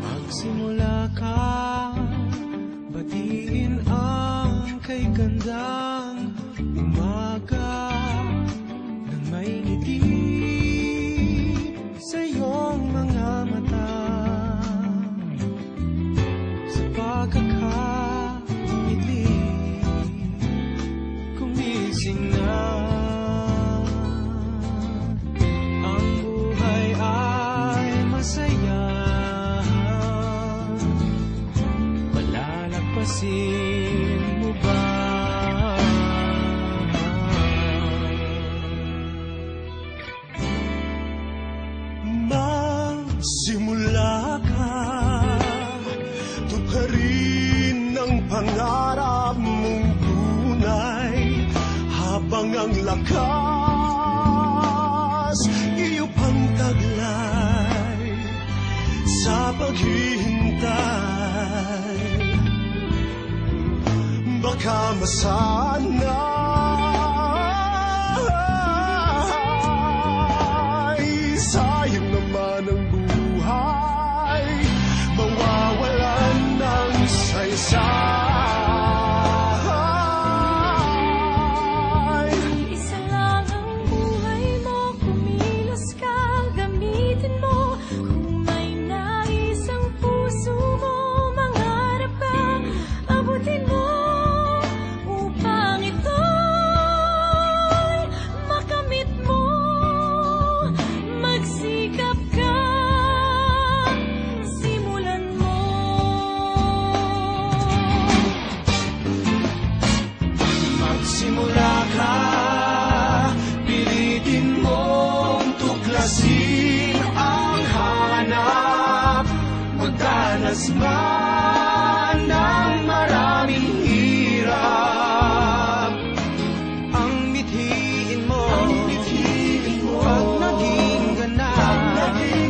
Magsimula ka, batiin ang kay gandang umaga nang may ngiti sa iyong mga mata. Sa pagkakangiti, gumising na ang buhay ay masaya. Palalagpasin mo ba? Magsimula ka, tuparin ang pangarap mong tunay, habang ang lakas iyo pang taglay sa paghihintay. Baka masanay, sayang naman ang buhay, mawawalan ng saysay. Isa lang ang buhay mo, kumilos ka, gamitin mo. Kung may nais ang puso mo, mangarap ka, abutin mo. Magsimula ka, pilitin mong tuklasin ang hanap, magdanas man ng maraming hirap. Ang mithiin mo, pag naging ganap, kahit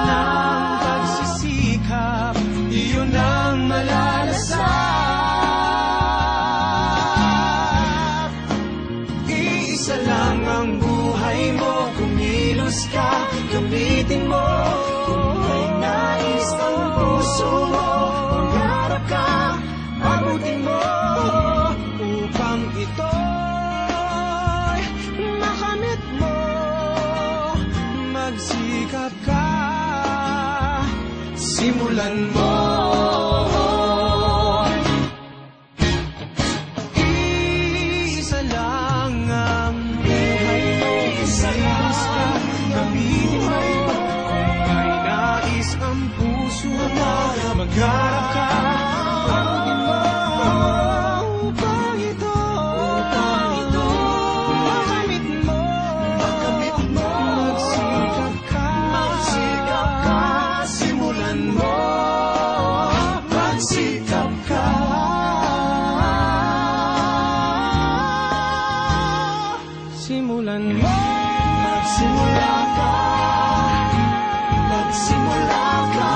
ng pagsisikap, iyon ang malalasan. Isa lang ang buhay mo, kumilos ka, gamitin mo. Kung may nais ang puso mo, mangarap ka, abutin mo. Upang ito'y makamit mo, magsikap ka, simulan mo. Magharap ka, abutin mo. Upang ito, makamit mo. Magsikap ka, simulan mo. Magsikap ka, simulan mo. Magsimula ka, magsimula ka.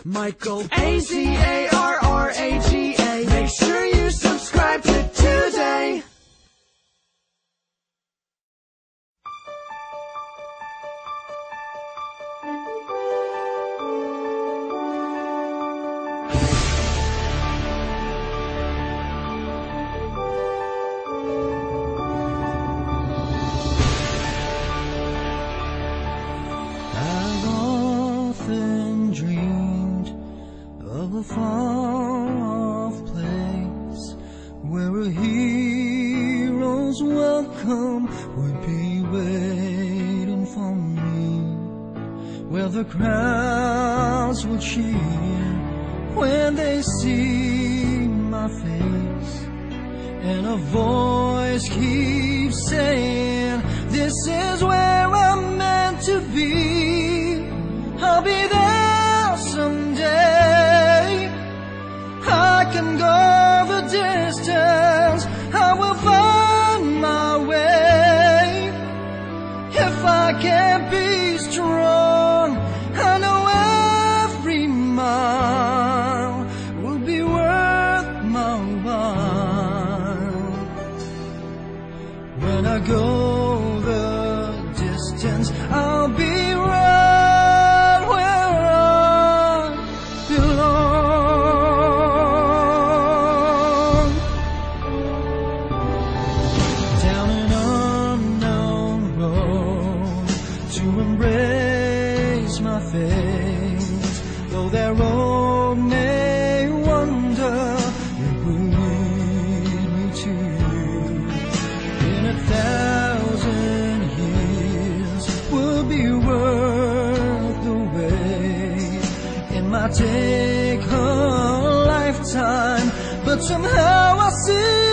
Michael Azarraga. Make sure you subscribe to Today. I've often dreamed of a far-off place where a hero's welcome would be waiting for me, where the crowds would cheer when they see my face, and a voice keeps saying, this is where I'm meant to be. I'll be there someday. I can go the distance, I will find my way. If I can't be strong, I know every mile will be worth my while. When I go the distance, I'll be right where I belong. Down an unknown road to embrace my fate, though their road may wander, it will lead me to you. In 1,000 years will be worth the wait. It might take a lifetime, but somehow I see